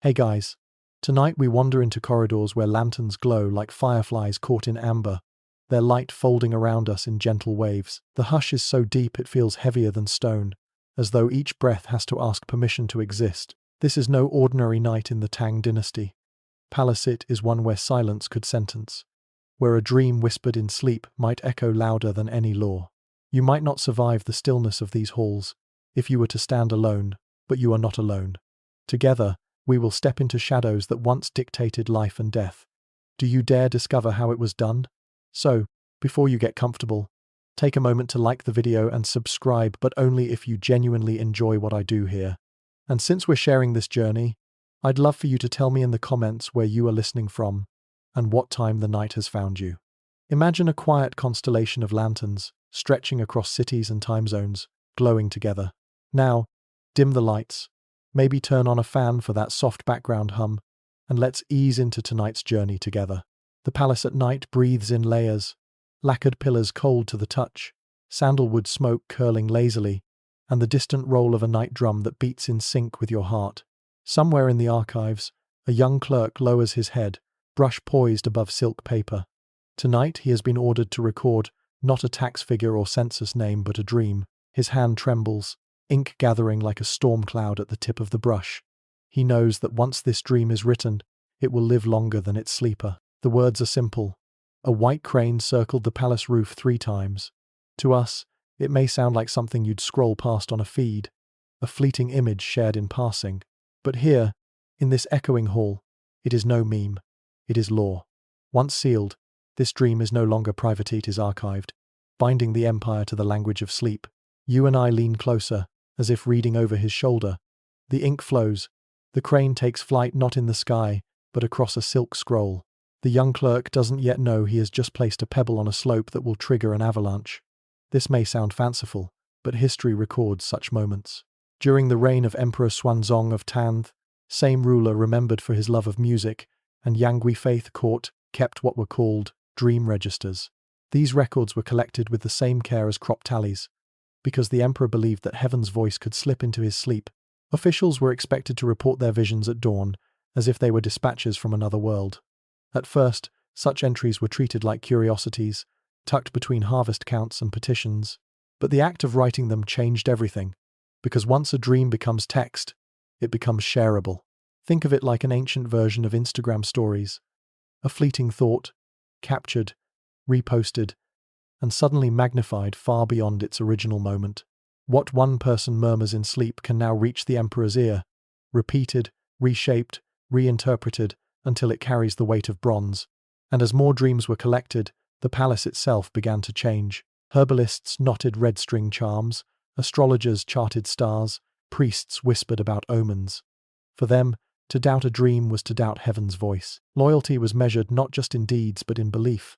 Hey guys, tonight we wander into corridors where lanterns glow like fireflies caught in amber, their light folding around us in gentle waves. The hush is so deep it feels heavier than stone, as though each breath has to ask permission to exist. This is no ordinary night in the Tang Dynasty. Palace it is one where silence could sentence, where a dream whispered in sleep might echo louder than any law. You might not survive the stillness of these halls if you were to stand alone, but you are not alone. Together, we will step into shadows that once dictated life and death. Do you dare discover how it was done? So, before you get comfortable, take a moment to like the video and subscribe, but only if you genuinely enjoy what I do here. And since we're sharing this journey, I'd love for you to tell me in the comments where you are listening from and what time the night has found you. Imagine a quiet constellation of lanterns stretching across cities and time zones, glowing together. Now, dim the lights. Maybe turn on a fan for that soft background hum, and let's ease into tonight's journey together. The palace at night breathes in layers, lacquered pillars cold to the touch, sandalwood smoke curling lazily, and the distant roll of a night drum that beats in sync with your heart. Somewhere in the archives, a young clerk lowers his head, brush poised above silk paper. Tonight he has been ordered to record not a tax figure or census name but a dream. His hand trembles, ink gathering like a storm cloud at the tip of the brush. He knows that once this dream is written, it will live longer than its sleeper. The words are simple. A white crane circled the palace roof 3 times. To us, it may sound like something you'd scroll past on a feed, a fleeting image shared in passing. But here, in this echoing hall, it is no meme. It is law. Once sealed, this dream is no longer private, it is archived, binding the empire to the language of sleep. You and I lean closer, as if reading over his shoulder. The ink flows. The crane takes flight not in the sky, but across a silk scroll. The young clerk doesn't yet know he has just placed a pebble on a slope that will trigger an avalanche. This may sound fanciful, but history records such moments. During the reign of Emperor Xuanzong of Tang, same ruler remembered for his love of music, and Yangui faith court kept what were called dream registers. These records were collected with the same care as crop tallies, because the emperor believed that heaven's voice could slip into his sleep. Officials were expected to report their visions at dawn, as if they were dispatches from another world. At first, such entries were treated like curiosities, tucked between harvest counts and petitions. But the act of writing them changed everything, because once a dream becomes text, it becomes shareable. Think of it like an ancient version of Instagram stories. A fleeting thought, captured, reposted, and suddenly magnified far beyond its original moment. What one person murmurs in sleep can now reach the emperor's ear, repeated, reshaped, reinterpreted, until it carries the weight of bronze. And as more dreams were collected, the palace itself began to change. Herbalists knotted red string charms, astrologers charted stars, priests whispered about omens. For them, to doubt a dream was to doubt heaven's voice. Loyalty was measured not just in deeds but in belief.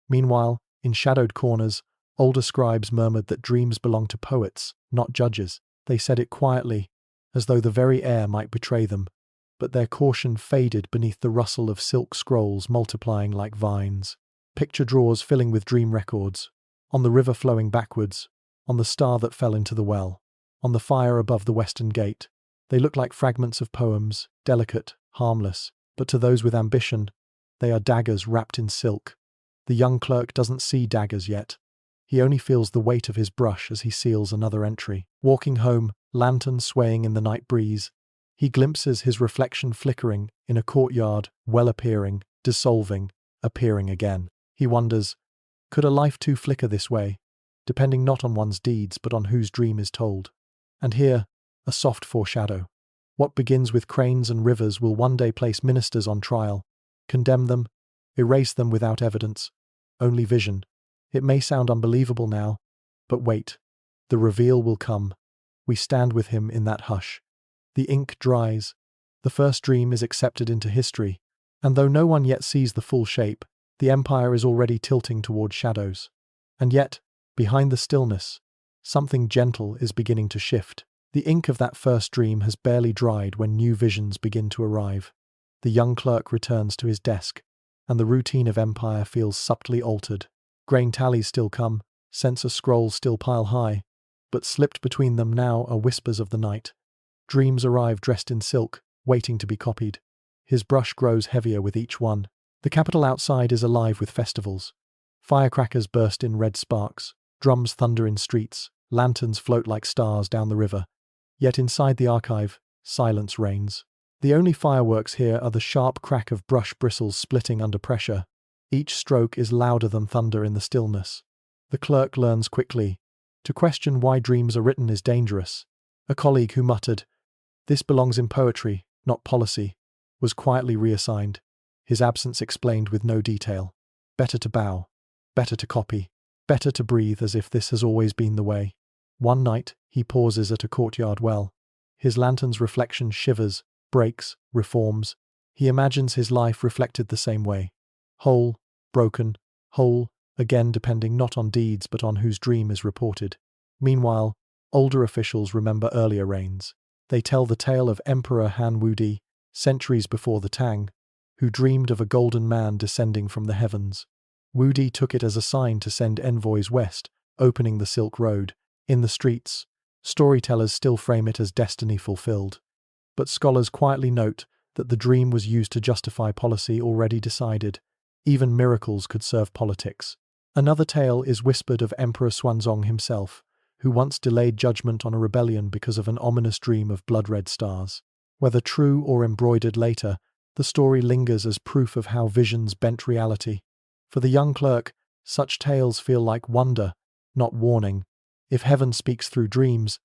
Meanwhile, in shadowed corners, older scribes murmured that dreams belong to poets, not judges. They said it quietly, as though the very air might betray them, but their caution faded beneath the rustle of silk scrolls multiplying like vines. Picture drawers filling with dream records, on the river flowing backwards, on the star that fell into the well, on the fire above the western gate. They look like fragments of poems, delicate, harmless, but to those with ambition, they are daggers wrapped in silk. The young clerk doesn't see daggers yet. He only feels the weight of his brush as he seals another entry. Walking home, lantern swaying in the night breeze, he glimpses his reflection flickering in a courtyard, well appearing, dissolving, appearing again. He wonders, could a life too flicker this way, depending not on one's deeds but on whose dream is told? And here, a soft foreshadow. What begins with cranes and rivers will one day place ministers on trial, condemn them, erase them without evidence, only vision. It may sound unbelievable now, but wait, the reveal will come. We stand with him in that hush. The ink dries, the first dream is accepted into history, and though no one yet sees the full shape, the empire is already tilting toward shadows. And yet, behind the stillness, something gentle is beginning to shift. The ink of that first dream has barely dried when new visions begin to arrive. The young clerk returns to his desk, and the routine of empire feels subtly altered. Grain tallies still come, census scrolls still pile high, but slipped between them now are whispers of the night. Dreams arrive dressed in silk, waiting to be copied. His brush grows heavier with each one. The capital outside is alive with festivals. Firecrackers burst in red sparks, drums thunder in streets, lanterns float like stars down the river. Yet inside the archive, silence reigns. The only fireworks here are the sharp crack of brush bristles splitting under pressure. Each stroke is louder than thunder in the stillness. The clerk learns quickly. To question why dreams are written is dangerous. A colleague who muttered, "This belongs in poetry, not policy," was quietly reassigned. His absence explained with no detail. Better to bow. Better to copy. Better to breathe as if this has always been the way. One night, he pauses at a courtyard well. His lantern's reflection shivers, breaks, reforms. He imagines his life reflected the same way. Whole, broken, whole, again depending not on deeds but on whose dream is reported. Meanwhile, older officials remember earlier reigns. They tell the tale of Emperor Han Wudi, centuries before the Tang, who dreamed of a golden man descending from the heavens. Wudi took it as a sign to send envoys west, opening the Silk Road. In the streets, storytellers still frame it as destiny fulfilled. But scholars quietly note that the dream was used to justify policy already decided. Even miracles could serve politics. Another tale is whispered of Emperor Xuanzong himself, who once delayed judgment on a rebellion because of an ominous dream of blood-red stars. Whether true or embroidered later, the story lingers as proof of how visions bent reality. For the young clerk, such tales feel like wonder, not warning. If heaven speaks through dreams,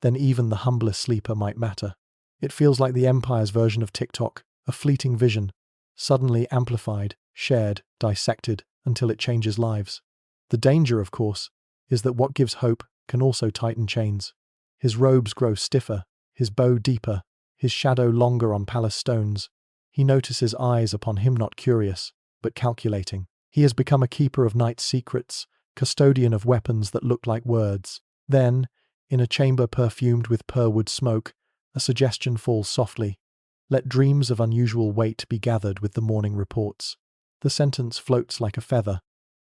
then even the humblest sleeper might matter. It feels like the Empire's version of TikTok, a fleeting vision, suddenly amplified, shared, dissected, until it changes lives. The danger, of course, is that what gives hope can also tighten chains. His robes grow stiffer, his bow deeper, his shadow longer on palace stones. He notices eyes upon him not curious, but calculating. He has become a keeper of night's secrets, custodian of weapons that look like words. Then, in a chamber perfumed with pearwood smoke, a suggestion falls softly. Let dreams of unusual weight be gathered with the morning reports. The sentence floats like a feather.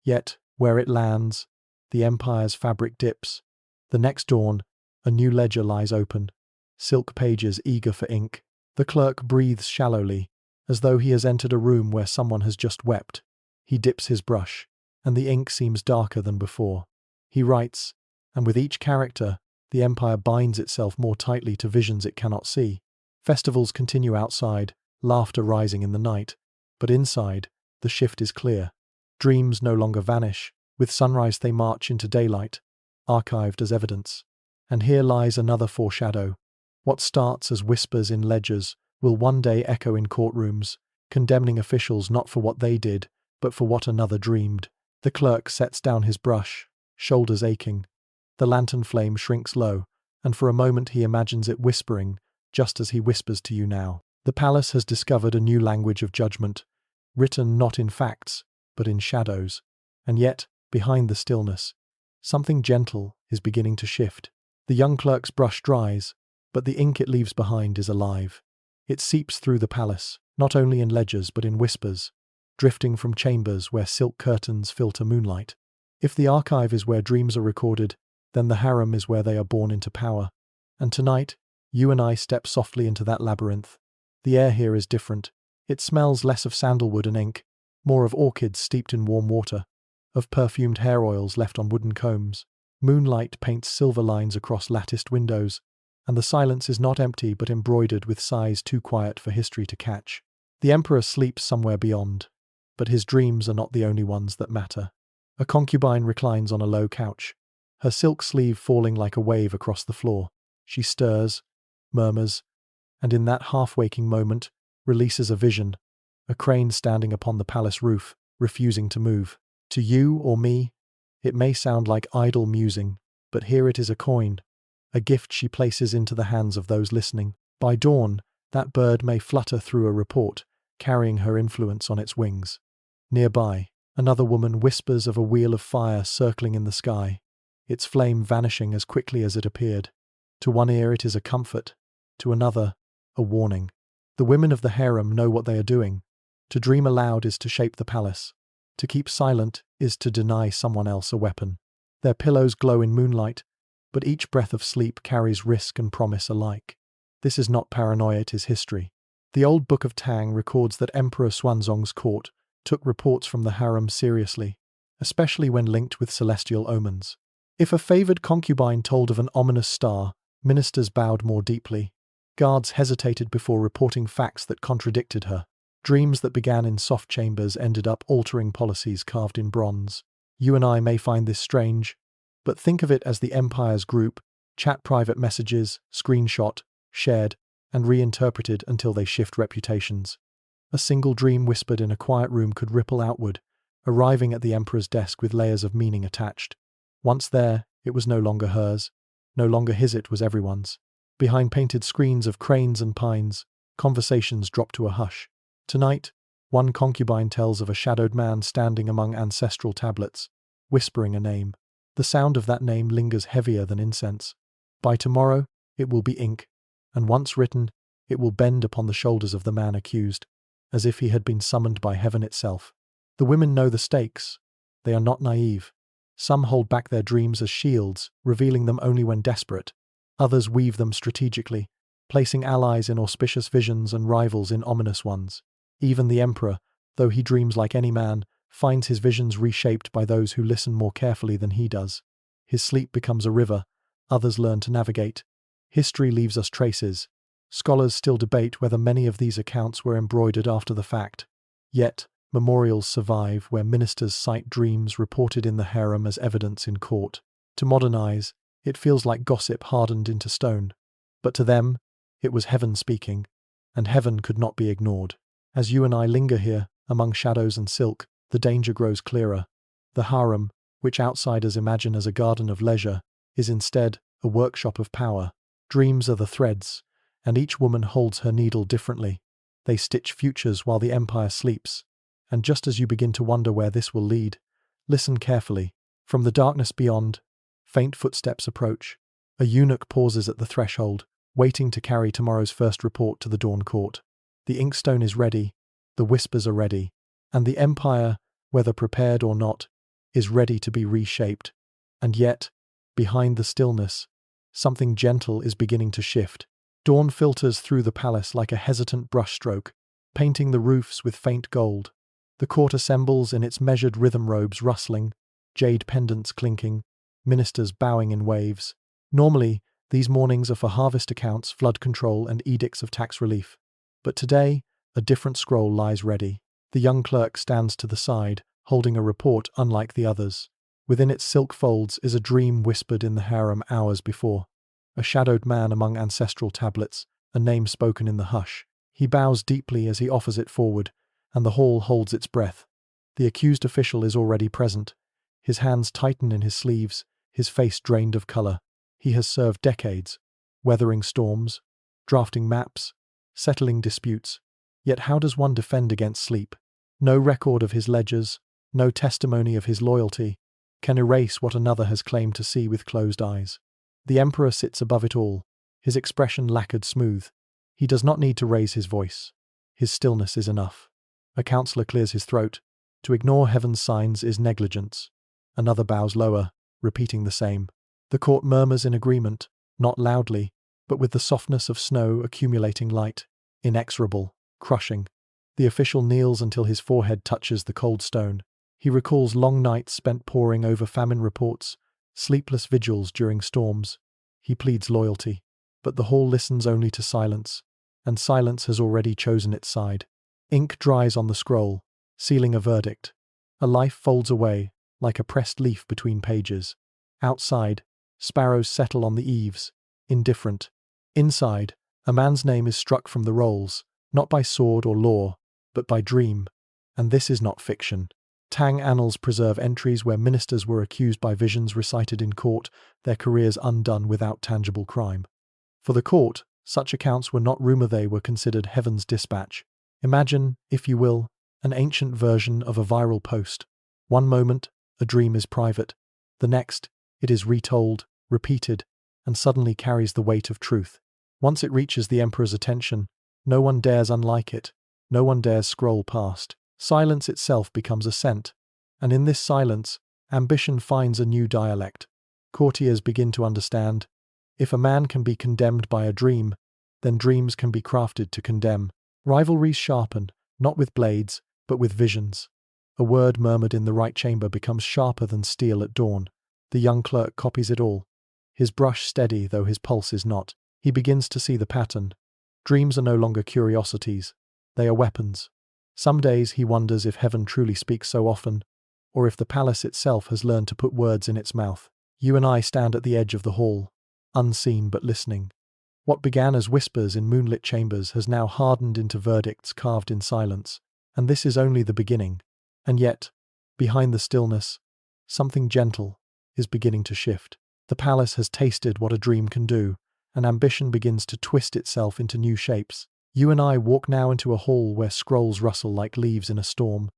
Yet, where it lands, the Empire's fabric dips. The next dawn, a new ledger lies open. Silk pages eager for ink. The clerk breathes shallowly, as though he has entered a room where someone has just wept. He dips his brush, and the ink seems darker than before. He writes, and with each character, the Empire binds itself more tightly to visions it cannot see. Festivals continue outside, laughter rising in the night. But inside, the shift is clear. Dreams no longer vanish. With sunrise they march into daylight, archived as evidence. And here lies another foreshadow. What starts as whispers in ledgers will one day echo in courtrooms, condemning officials not for what they did, but for what another dreamed. The clerk sets down his brush, shoulders aching. The lantern flame shrinks low, and for a moment he imagines it whispering, just as he whispers to you now. The palace has discovered a new language of judgment, written not in facts, but in shadows. And yet, behind the stillness, something gentle is beginning to shift. The young clerk's brush dries, but the ink it leaves behind is alive. It seeps through the palace, not only in ledgers but in whispers, drifting from chambers where silk curtains filter moonlight. If the archive is where dreams are recorded, then the harem is where they are born into power. And tonight, you and I step softly into that labyrinth. The air here is different. It smells less of sandalwood and ink, more of orchids steeped in warm water, of perfumed hair oils left on wooden combs. Moonlight paints silver lines across latticed windows, and the silence is not empty but embroidered with sighs too quiet for history to catch. The emperor sleeps somewhere beyond, but his dreams are not the only ones that matter. A concubine reclines on a low couch, her silk sleeve falling like a wave across the floor. She stirs, murmurs, and in that half-waking moment, releases a vision, a crane standing upon the palace roof, refusing to move. To you or me, it may sound like idle musing, but here it is a coin, a gift she places into the hands of those listening. By dawn, that bird may flutter through a report, carrying her influence on its wings. Nearby, another woman whispers of a wheel of fire circling in the sky, its flame vanishing as quickly as it appeared. To one ear it is a comfort, to another, a warning. The women of the harem know what they are doing. To dream aloud is to shape the palace. To keep silent is to deny someone else a weapon. Their pillows glow in moonlight, but each breath of sleep carries risk and promise alike. This is not paranoia, it is history. The old Book of Tang records that Emperor Xuanzong's court took reports from the harem seriously, especially when linked with celestial omens. If a favored concubine told of an ominous star, ministers bowed more deeply. Guards hesitated before reporting facts that contradicted her. Dreams that began in soft chambers ended up altering policies carved in bronze. You and I may find this strange, but think of it as the empire's group, chat private messages, screenshot, shared, and reinterpreted until they shift reputations. A single dream whispered in a quiet room could ripple outward, arriving at the emperor's desk with layers of meaning attached. Once there, it was no longer hers. No longer his, it was everyone's. Behind painted screens of cranes and pines, conversations dropped to a hush. Tonight, one concubine tells of a shadowed man standing among ancestral tablets, whispering a name. The sound of that name lingers heavier than incense. By tomorrow, it will be ink, and once written, it will bend upon the shoulders of the man accused, as if he had been summoned by heaven itself. The women know the stakes. They are not naive. Some hold back their dreams as shields, revealing them only when desperate. Others weave them strategically, placing allies in auspicious visions and rivals in ominous ones. Even the emperor, though he dreams like any man, finds his visions reshaped by those who listen more carefully than he does. His sleep becomes a river, others learn to navigate. History leaves us traces. Scholars still debate whether many of these accounts were embroidered after the fact. Yet, memorials survive where ministers cite dreams reported in the harem as evidence in court. To modern eyes, it feels like gossip hardened into stone. But to them, it was heaven speaking, and heaven could not be ignored. As you and I linger here, among shadows and silk, the danger grows clearer. The harem, which outsiders imagine as a garden of leisure, is instead a workshop of power. Dreams are the threads, and each woman holds her needle differently. They stitch futures while the empire sleeps. And just as you begin to wonder where this will lead, listen carefully. From the darkness beyond, faint footsteps approach. A eunuch pauses at the threshold, waiting to carry tomorrow's first report to the dawn court. The inkstone is ready, the whispers are ready, and the empire, whether prepared or not, is ready to be reshaped. And yet, behind the stillness, something gentle is beginning to shift. Dawn filters through the palace like a hesitant brushstroke, painting the roofs with faint gold. The court assembles in its measured rhythm, robes rustling, jade pendants clinking, ministers bowing in waves. Normally, these mornings are for harvest accounts, flood control, and edicts of tax relief. But today, a different scroll lies ready. The young clerk stands to the side, holding a report unlike the others. Within its silk folds is a dream whispered in the harem hours before. A shadowed man among ancestral tablets, a name spoken in the hush. He bows deeply as he offers it forward, and the hall holds its breath. The accused official is already present. His hands tighten in his sleeves, his face drained of color. He has served decades, weathering storms, drafting maps, settling disputes. Yet how does one defend against sleep? No record of his ledgers, no testimony of his loyalty, can erase what another has claimed to see with closed eyes. The emperor sits above it all, his expression lacquered smooth. He does not need to raise his voice. His stillness is enough. A counselor clears his throat. To ignore heaven's signs is negligence. Another bows lower, repeating the same. The court murmurs in agreement, not loudly, but with the softness of snow accumulating light. Inexorable, crushing. The official kneels until his forehead touches the cold stone. He recalls long nights spent poring over famine reports, sleepless vigils during storms. He pleads loyalty, but the hall listens only to silence, and silence has already chosen its side. Ink dries on the scroll, sealing a verdict. A life folds away, like a pressed leaf between pages. Outside, sparrows settle on the eaves, indifferent. Inside, a man's name is struck from the rolls, not by sword or law, but by dream. And this is not fiction. Tang annals preserve entries where ministers were accused by visions recited in court, their careers undone without tangible crime. For the court, such accounts were not rumor, they were considered heaven's dispatch. Imagine, if you will, an ancient version of a viral post. One moment, a dream is private. The next, it is retold, repeated, and suddenly carries the weight of truth. Once it reaches the emperor's attention, no one dares unlike it. No one dares scroll past. Silence itself becomes a scent. And in this silence, ambition finds a new dialect. Courtiers begin to understand. If a man can be condemned by a dream, then dreams can be crafted to condemn. Rivalries sharpen, not with blades, but with visions. A word murmured in the right chamber becomes sharper than steel at dawn. The young clerk copies it all. His brush steady, though his pulse is not. He begins to see the pattern. Dreams are no longer curiosities. They are weapons. Some days he wonders if heaven truly speaks so often, or if the palace itself has learned to put words in its mouth. You and I stand at the edge of the hall, unseen but listening. What began as whispers in moonlit chambers has now hardened into verdicts carved in silence, and this is only the beginning. And yet, behind the stillness, something gentle is beginning to shift. The palace has tasted what a dream can do, and ambition begins to twist itself into new shapes. You and I walk now into a hall where scrolls rustle like leaves in a storm,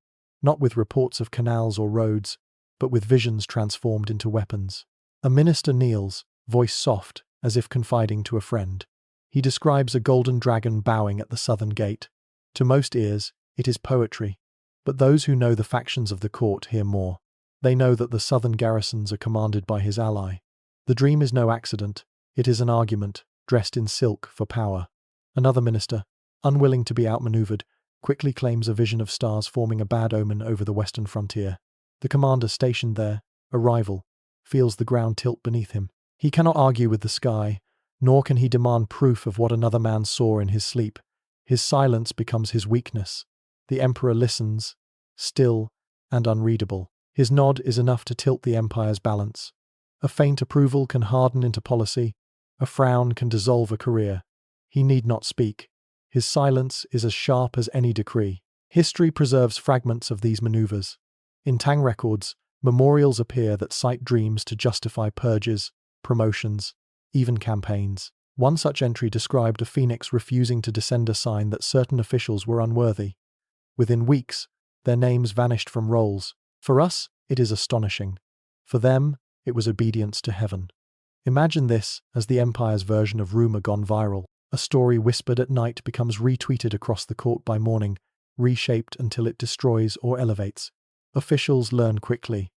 not with reports of canals or roads, but with visions transformed into weapons. A minister kneels, voice soft, as if confiding to a friend. He describes a golden dragon bowing at the southern gate. To most ears, it is poetry, but those who know the factions of the court hear more. They know that the southern garrisons are commanded by his ally. The dream is no accident, it is an argument, dressed in silk, for power. Another minister, unwilling to be outmaneuvered, quickly claims a vision of stars forming a bad omen over the western frontier. The commander stationed there, a rival, feels the ground tilt beneath him. He cannot argue with the sky, nor can he demand proof of what another man saw in his sleep. His silence becomes his weakness. The emperor listens, still and unreadable. His nod is enough to tilt the empire's balance. A faint approval can harden into policy. A frown can dissolve a career. He need not speak. His silence is as sharp as any decree. History preserves fragments of these maneuvers. In Tang records, memorials appear that cite dreams to justify purges, promotions, even campaigns. One such entry described a phoenix refusing to descend, a sign that certain officials were unworthy. Within weeks, their names vanished from rolls. For us, it is astonishing. For them, it was obedience to heaven. Imagine this as the empire's version of rumor gone viral. A story whispered at night becomes retweeted across the court by morning, reshaped until it destroys or elevates. Officials learn quickly.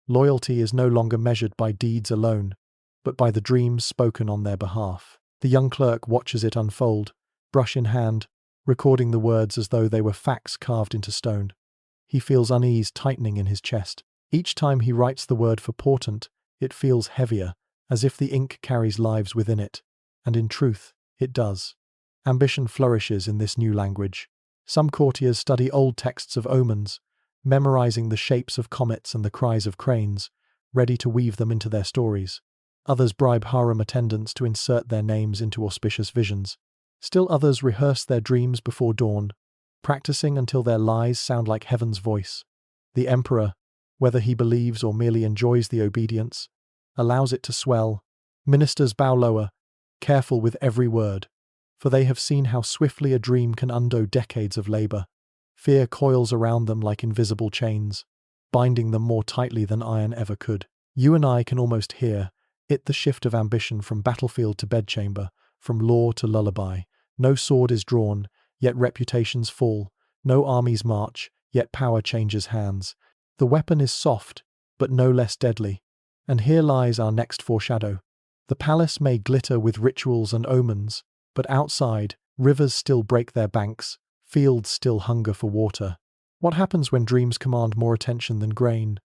Loyalty is no longer measured by deeds alone, but by the dreams spoken on their behalf. The young clerk watches it unfold, brush in hand, recording the words as though they were facts carved into stone. He feels unease tightening in his chest. Each time he writes the word for portent, it feels heavier, as if the ink carries lives within it. And in truth, it does. Ambition flourishes in this new language. Some courtiers study old texts of omens, memorizing the shapes of comets and the cries of cranes, ready to weave them into their stories. Others bribe harem attendants to insert their names into auspicious visions. Still others rehearse their dreams before dawn, practicing until their lies sound like heaven's voice. The emperor, whether he believes or merely enjoys the obedience, allows it to swell. Ministers bow lower, careful with every word, for they have seen how swiftly a dream can undo decades of labor. Fear coils around them like invisible chains, binding them more tightly than iron ever could. You and I can almost hear it, the shift of ambition from battlefield to bedchamber, from law to lullaby. No sword is drawn, yet reputations fall. No armies march, yet power changes hands. The weapon is soft, but no less deadly. And here lies our next foreshadow. The palace may glitter with rituals and omens, but outside, rivers still break their banks, fields still hunger for water. What happens when dreams command more attention than grain?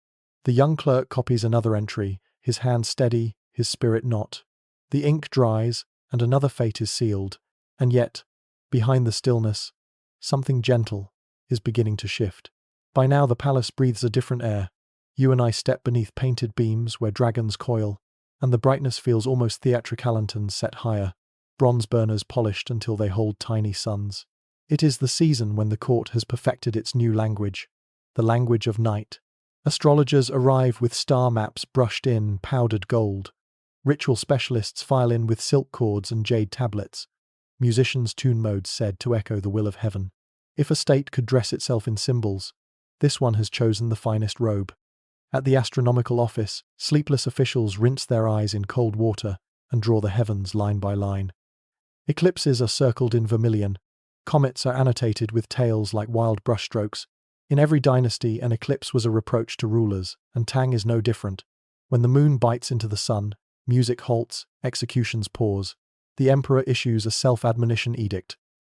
The young clerk copies another entry, his hand steady, his spirit not. The ink dries, and another fate is sealed. And yet, behind the stillness, something gentle is beginning to shift. By now the palace breathes a different air. You and I step beneath painted beams where dragons coil, and the brightness feels almost theatrical. Lanterns set higher, bronze burners polished until they hold tiny suns. It is the season when the court has perfected its new language, the language of night. Astrologers arrive with star maps brushed in powdered gold. Ritual specialists file in with silk cords and jade tablets. Musicians tune modes said to echo the will of heaven. If a state could dress itself in symbols, this one has chosen the finest robe. At the astronomical office, sleepless officials rinse their eyes in cold water and draw the heavens line by line. Eclipses are circled in vermilion. Comets are annotated with tails like wild brushstrokes. In every dynasty, an eclipse was a reproach to rulers, and Tang is no different. When the moon bites into the sun, music halts, executions pause. The emperor issues a self-admonition edict.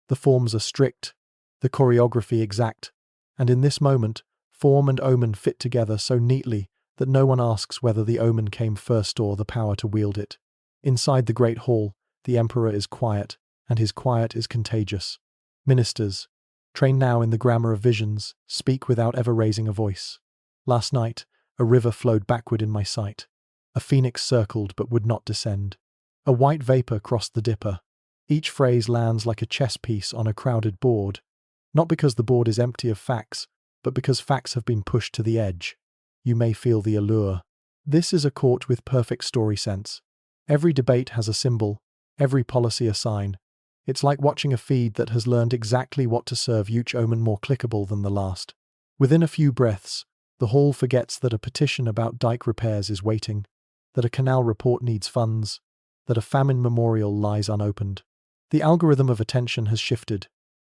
The forms are strict, the choreography exact, and in this moment, form and omen fit together so neatly that no one asks whether the omen came first or the power to wield it. Inside the great hall, the emperor is quiet, and his quiet is contagious. Ministers, trained now in the grammar of visions, speak without ever raising a voice. Last night, a river flowed backward in my sight. A phoenix circled but would not descend. A white vapor crossed the dipper. Each phrase lands like a chess piece on a crowded board, not because the board is empty of facts, but because facts have been pushed to the edge. You may feel the allure. This is a court with perfect story sense. Every debate has a symbol, every policy a sign. It's like watching a feed that has learned exactly what to serve each omen more clickable than the last. Within a few breaths, the hall forgets that a petition about dike repairs is waiting, that a canal report needs funds, that a famine memorial lies unopened. The algorithm of attention has shifted.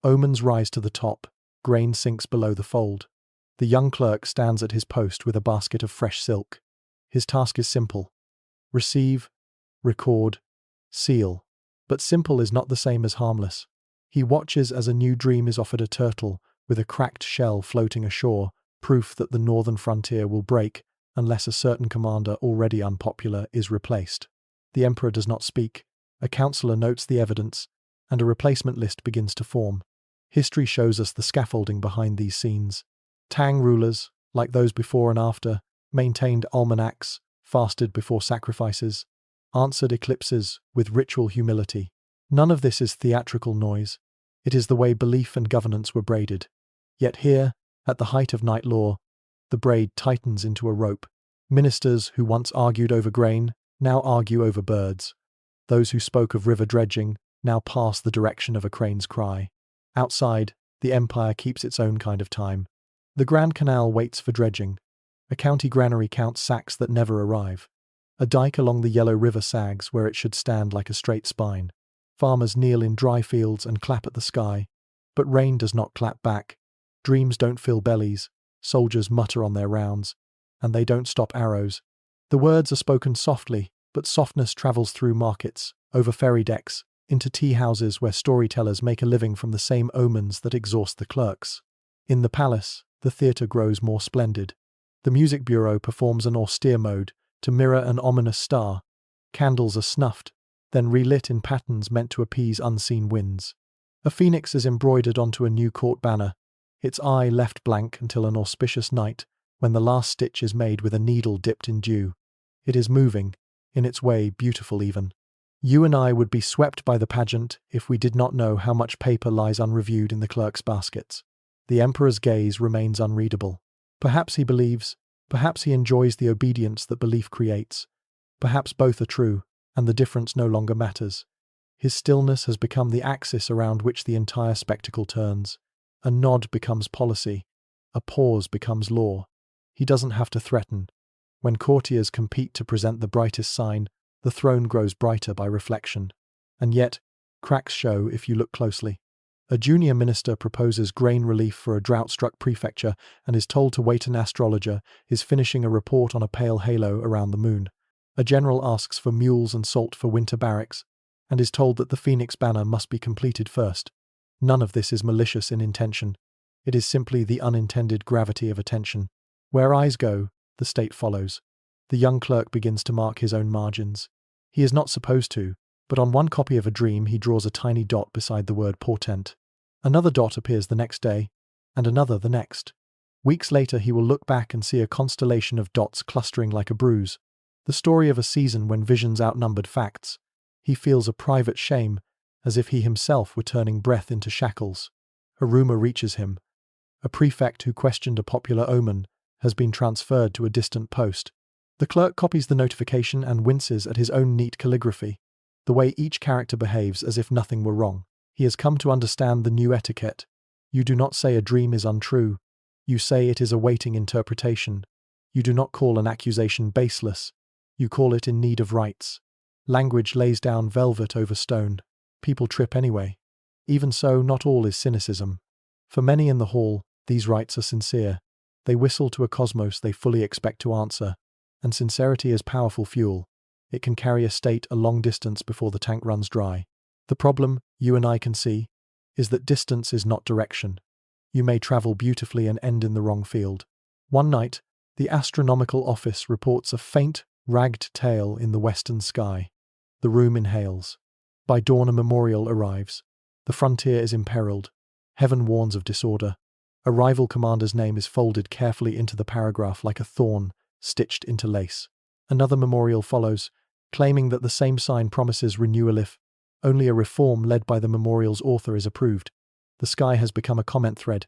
Omens rise to the top, grain sinks below the fold. The young clerk stands at his post with a basket of fresh silk. His task is simple. Receive, record, seal. But simple is not the same as harmless. He watches as a new dream is offered a turtle with a cracked shell floating ashore, proof that the northern frontier will break unless a certain commander already unpopular is replaced. The emperor does not speak. A counselor notes the evidence, and a replacement list begins to form. History shows us the scaffolding behind these scenes. Tang rulers, like those before and after, maintained almanacs, fasted before sacrifices, answered eclipses with ritual humility. None of this is theatrical noise. It is the way belief and governance were braided. Yet here, at the height of night law, the braid tightens into a rope. Ministers who once argued over grain now argue over birds. Those who spoke of river dredging now pass the direction of a crane's cry. Outside, the empire keeps its own kind of time. The Grand Canal waits for dredging. A county granary counts sacks that never arrive. A dike along the Yellow River sags where it should stand like a straight spine. Farmers kneel in dry fields and clap at the sky. But rain does not clap back. Dreams don't fill bellies. Soldiers mutter on their rounds. And they don't stop arrows. The words are spoken softly, but softness travels through markets, over ferry decks, into tea houses where storytellers make a living from the same omens that exhaust the clerks. In the palace, the theatre grows more splendid. The music bureau performs an austere mode to mirror an ominous star. Candles are snuffed, then relit in patterns meant to appease unseen winds. A phoenix is embroidered onto a new court banner, its eye left blank until an auspicious night, when the last stitch is made with a needle dipped in dew. It is moving, in its way beautiful even. You and I would be swept by the pageant if we did not know how much paper lies unreviewed in the clerks' baskets. The emperor's gaze remains unreadable. Perhaps he believes, perhaps he enjoys the obedience that belief creates. Perhaps both are true, and the difference no longer matters. His stillness has become the axis around which the entire spectacle turns. A nod becomes policy. A pause becomes law. He doesn't have to threaten. When courtiers compete to present the brightest sign, the throne grows brighter by reflection. And yet, cracks show if you look closely. A junior minister proposes grain relief for a drought-struck prefecture and is told to wait. An astrologer is finishing a report on a pale halo around the moon. A general asks for mules and salt for winter barracks and is told that the phoenix banner must be completed first. None of this is malicious in intention. It is simply the unintended gravity of attention. Where eyes go, the state follows. The young clerk begins to mark his own margins. He is not supposed to, but on one copy of a dream he draws a tiny dot beside the word portent. Another dot appears the next day, and another the next. Weeks later he will look back and see a constellation of dots clustering like a bruise. The story of a season when visions outnumbered facts. He feels a private shame, as if he himself were turning breath into shackles. A rumor reaches him. A prefect who questioned a popular omen has been transferred to a distant post. The clerk copies the notification and winces at his own neat calligraphy, the way each character behaves as if nothing were wrong. He has come to understand the new etiquette. You do not say a dream is untrue. You say it is awaiting interpretation. You do not call an accusation baseless. You call it in need of rights. Language lays down velvet over stone. People trip anyway. Even so, not all is cynicism. For many in the hall, these rights are sincere. They whistle to a cosmos they fully expect to answer. And sincerity is powerful fuel. It can carry a state a long distance before the tank runs dry. The problem, you and I can see, is that distance is not direction. You may travel beautifully and end in the wrong field. One night, the astronomical office reports a faint, ragged tail in the western sky. The room inhales. By dawn a memorial arrives. The frontier is imperiled. Heaven warns of disorder. A rival commander's name is folded carefully into the paragraph like a thorn stitched into lace. Another memorial follows, claiming that the same sign promises renewal if only a reform led by the memorial's author is approved. The sky has become a comment thread.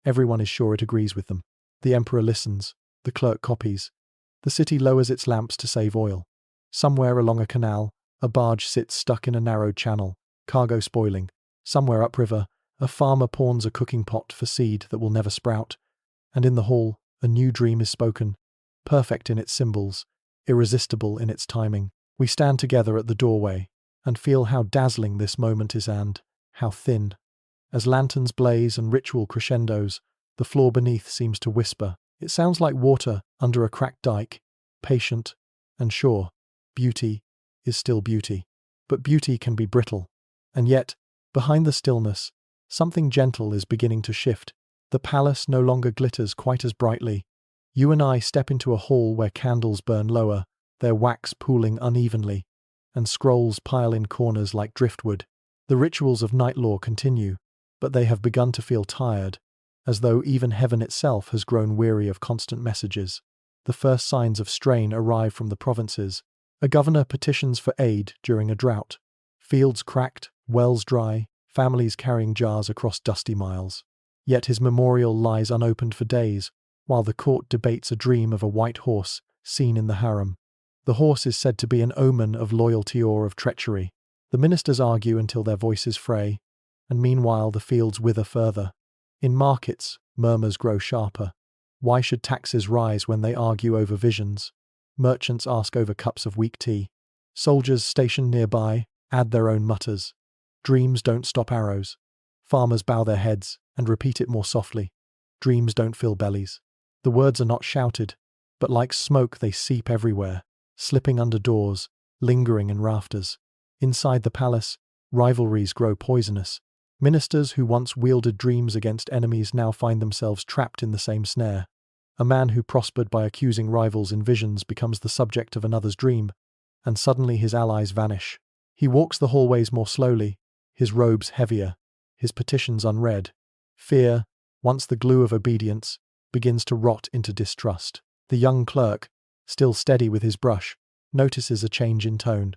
Everyone is sure it agrees with them. The emperor listens. The clerk copies. The city lowers its lamps to save oil. Somewhere along a canal, a barge sits stuck in a narrow channel, cargo spoiling. Somewhere upriver, a farmer pawns a cooking pot for seed that will never sprout. And in the hall, a new dream is spoken, perfect in its symbols, irresistible in its timing. We stand together at the doorway and feel how dazzling this moment is and how thin. As lanterns blaze and ritual crescendos, the floor beneath seems to whisper. It sounds like water under a cracked dike, patient and sure. Beauty is still beauty. But beauty can be brittle. And yet, behind the stillness, something gentle is beginning to shift. The palace no longer glitters quite as brightly. You and I step into a hall where candles burn lower, their wax pooling unevenly, and scrolls pile in corners like driftwood. The rituals of night law continue, but they have begun to feel tired, as though even heaven itself has grown weary of constant messages. The first signs of strain arrive from the provinces. A governor petitions for aid during a drought. Fields cracked, wells dry, families carrying jars across dusty miles. Yet his memorial lies unopened for days, while the court debates a dream of a white horse seen in the harem. The horse is said to be an omen of loyalty or of treachery. The ministers argue until their voices fray, and meanwhile the fields wither further. In markets, murmurs grow sharper. Why should taxes rise when they argue over visions? Merchants ask over cups of weak tea. Soldiers stationed nearby add their own mutters. Dreams don't stop arrows. Farmers bow their heads and repeat it more softly. Dreams don't fill bellies. The words are not shouted, but like smoke they seep everywhere, slipping under doors, lingering in rafters. Inside the palace, rivalries grow poisonous. Ministers who once wielded dreams against enemies now find themselves trapped in the same snare. A man who prospered by accusing rivals in visions becomes the subject of another's dream, and suddenly his allies vanish. He walks the hallways more slowly, his robes heavier, his petitions unread. Fear, once the glue of obedience, begins to rot into distrust. The young clerk, still steady with his brush, notices a change in tone.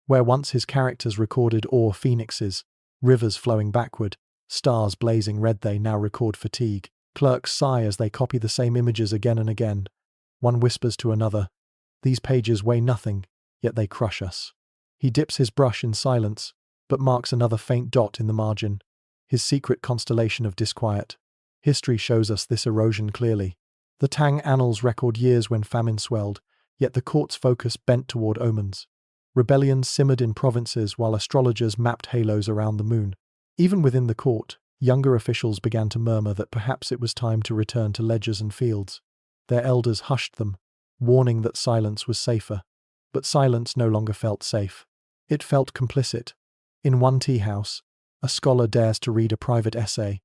Where once his characters recorded awe phoenixes, rivers flowing backward, stars blazing red, they now record fatigue. Clerks sigh as they copy the same images again and again. One whispers to another, "These pages weigh nothing, yet they crush us." He dips his brush in silence, but marks another faint dot in the margin, his secret constellation of disquiet. History shows us this erosion clearly. The Tang annals record years when famine swelled, yet the court's focus bent toward omens. Rebellions simmered in provinces while astrologers mapped halos around the moon. Even within the court, younger officials began to murmur that perhaps it was time to return to ledgers and fields. Their elders hushed them, warning that silence was safer. But silence no longer felt safe. It felt complicit. In one tea house, a scholar dares to read a private essay.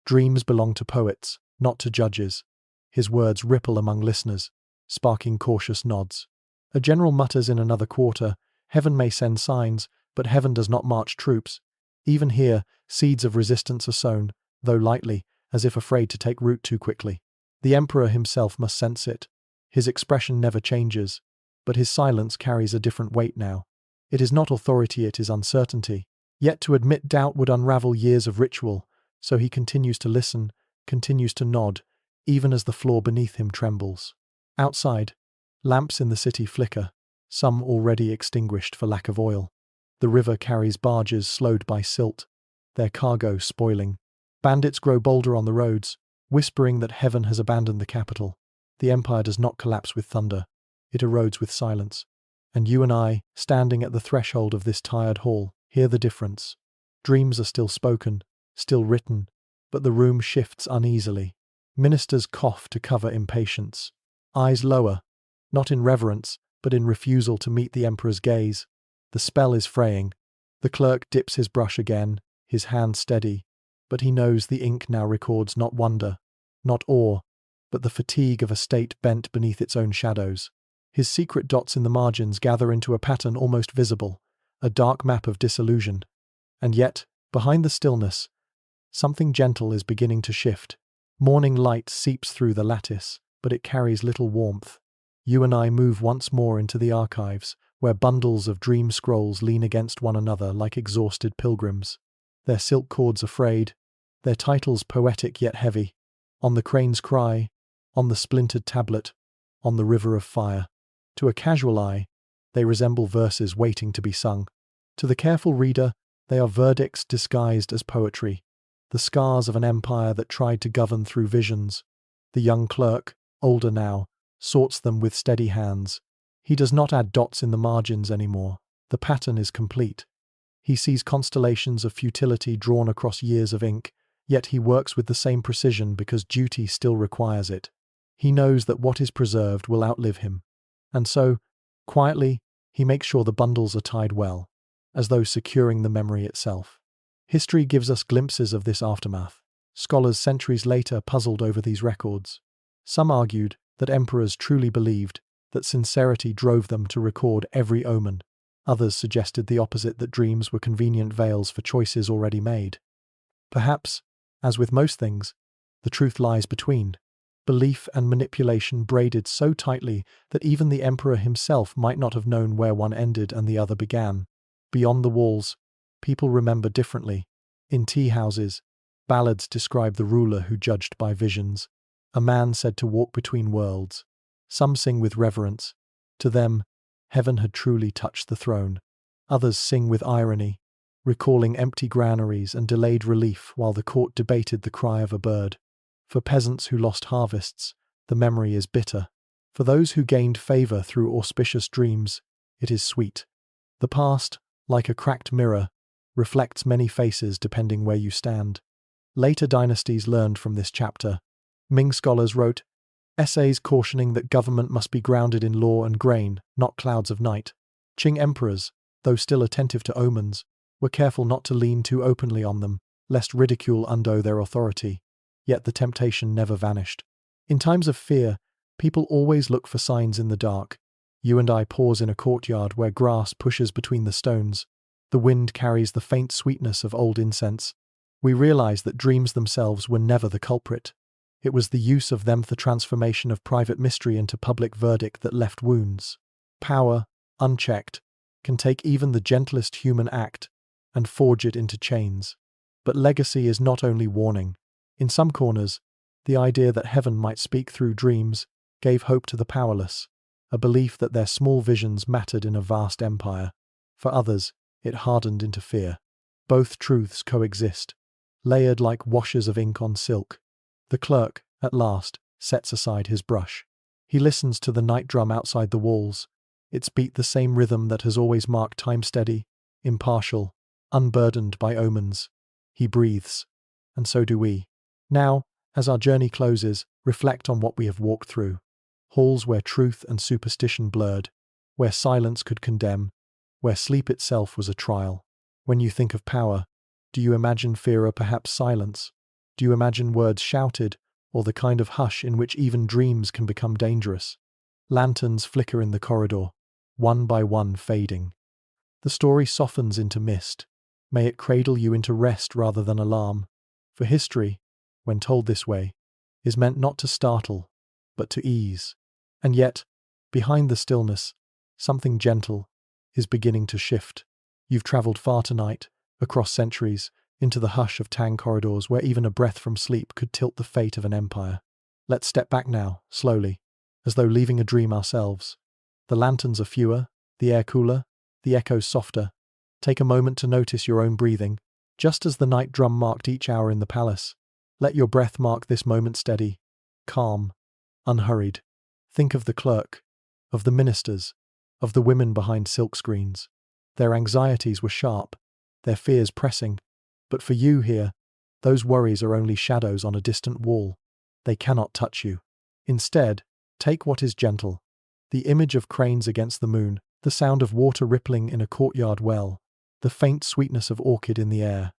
Dreams belong to poets, not to judges. His words ripple among listeners, sparking cautious nods. A general mutters in another quarter, "Heaven may send signs, but heaven does not march troops." Even here, seeds of resistance are sown, though lightly, as if afraid to take root too quickly. The emperor himself must sense it. His expression never changes, but his silence carries a different weight now. It is not authority, it is uncertainty. Yet to admit doubt would unravel years of ritual, so he continues to listen, continues to nod, even as the floor beneath him trembles. Outside, lamps in the city flicker, some already extinguished for lack of oil. The river carries barges slowed by silt, their cargo spoiling. Bandits grow bolder on the roads, whispering that heaven has abandoned the capital. The empire does not collapse with thunder, it erodes with silence. And you and I, standing at the threshold of this tired hall, hear the difference. Dreams are still spoken, still written, but the room shifts uneasily. Ministers cough to cover impatience. Eyes lower, not in reverence, but in refusal to meet the emperor's gaze. The spell is fraying. The clerk dips his brush again, his hand steady, but he knows the ink now records not wonder, not awe, but the fatigue of a state bent beneath its own shadows. His secret dots in the margins gather into a pattern almost visible, a dark map of disillusion. And yet, behind the stillness, something gentle is beginning to shift. Morning light seeps through the lattice, but it carries little warmth. You and I move once more into the archives, where bundles of dream scrolls lean against one another like exhausted pilgrims. Their silk cords are frayed, their titles poetic yet heavy. On the crane's cry, on the splintered tablet, on the river of fire. To a casual eye, they resemble verses waiting to be sung. To the careful reader, they are verdicts disguised as poetry, the scars of an empire that tried to govern through visions. The young clerk, older now, sorts them with steady hands. He does not add dots in the margins anymore. The pattern is complete. He sees constellations of futility drawn across years of ink, yet he works with the same precision because duty still requires it. He knows that what is preserved will outlive him. And so, quietly, he makes sure the bundles are tied well, as though securing the memory itself. History gives us glimpses of this aftermath. Scholars centuries later puzzled over these records. Some argued that emperors truly believed, that sincerity drove them to record every omen. Others suggested the opposite, that dreams were convenient veils for choices already made. Perhaps, as with most things, the truth lies between. Belief and manipulation braided so tightly that even the emperor himself might not have known where one ended and the other began. Beyond the walls, people remember differently. In tea houses, ballads describe the ruler who judged by visions, a man said to walk between worlds. Some sing with reverence. To them, heaven had truly touched the throne. Others sing with irony, recalling empty granaries and delayed relief while the court debated the cry of a bird. For peasants who lost harvests, the memory is bitter. For those who gained favor through auspicious dreams, it is sweet. The past, like a cracked mirror, reflects many faces depending where you stand. Later dynasties learned from this chapter. Ming scholars wrote essays cautioning that government must be grounded in law and grain, not clouds of night. Qing emperors, though still attentive to omens, were careful not to lean too openly on them, lest ridicule undo their authority. Yet the temptation never vanished. In times of fear, people always look for signs in the dark. You and I pause in a courtyard where grass pushes between the stones. The wind carries the faint sweetness of old incense. We realize that dreams themselves were never the culprit. It was the use of them, the transformation of private mystery into public verdict, that left wounds. Power, unchecked, can take even the gentlest human act and forge it into chains. But legacy is not only warning. In some corners, the idea that heaven might speak through dreams gave hope to the powerless, a belief that their small visions mattered in a vast empire. For others, it hardened into fear. Both truths coexist, layered like washes of ink on silk. The clerk, at last, sets aside his brush. He listens to the night drum outside the walls. Its beat the same rhythm that has always marked time, steady, impartial, unburdened by omens. He breathes, and so do we. Now, as our journey closes, reflect on what we have walked through. Halls where truth and superstition blurred, where silence could condemn, where sleep itself was a trial. When you think of power, do you imagine fear or perhaps silence? Do you imagine words shouted, or the kind of hush in which even dreams can become dangerous? Lanterns flicker in the corridor, one by one fading. The story softens into mist. May it cradle you into rest rather than alarm. For history, when told this way, is meant not to startle, but to ease. And yet, behind the stillness, something gentle is beginning to shift. You've traveled far tonight, across centuries, into the hush of Tang corridors where even a breath from sleep could tilt the fate of an empire. Let's step back now, slowly, as though leaving a dream ourselves. The lanterns are fewer, the air cooler, the echoes softer. Take a moment to notice your own breathing, just as the night drum marked each hour in the palace. Let your breath mark this moment, steady, calm, unhurried. Think of the clerk, of the ministers, of the women behind silk screens. Their anxieties were sharp, their fears pressing. But for you here, those worries are only shadows on a distant wall. They cannot touch you. Instead, take what is gentle. The image of cranes against the moon, the sound of water rippling in a courtyard well, the faint sweetness of orchid in the air.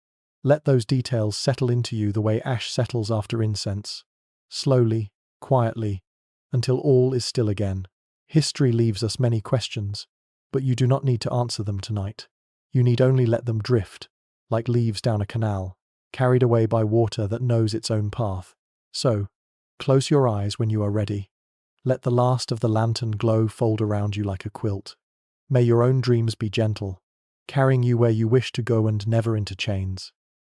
Let those details settle into you the way ash settles after incense. Slowly, quietly, until all is still again. History leaves us many questions, but you do not need to answer them tonight. You need only let them drift, like leaves down a canal, carried away by water that knows its own path. So, close your eyes when you are ready. Let the last of the lantern glow fold around you like a quilt. May your own dreams be gentle, carrying you where you wish to go and never into chains.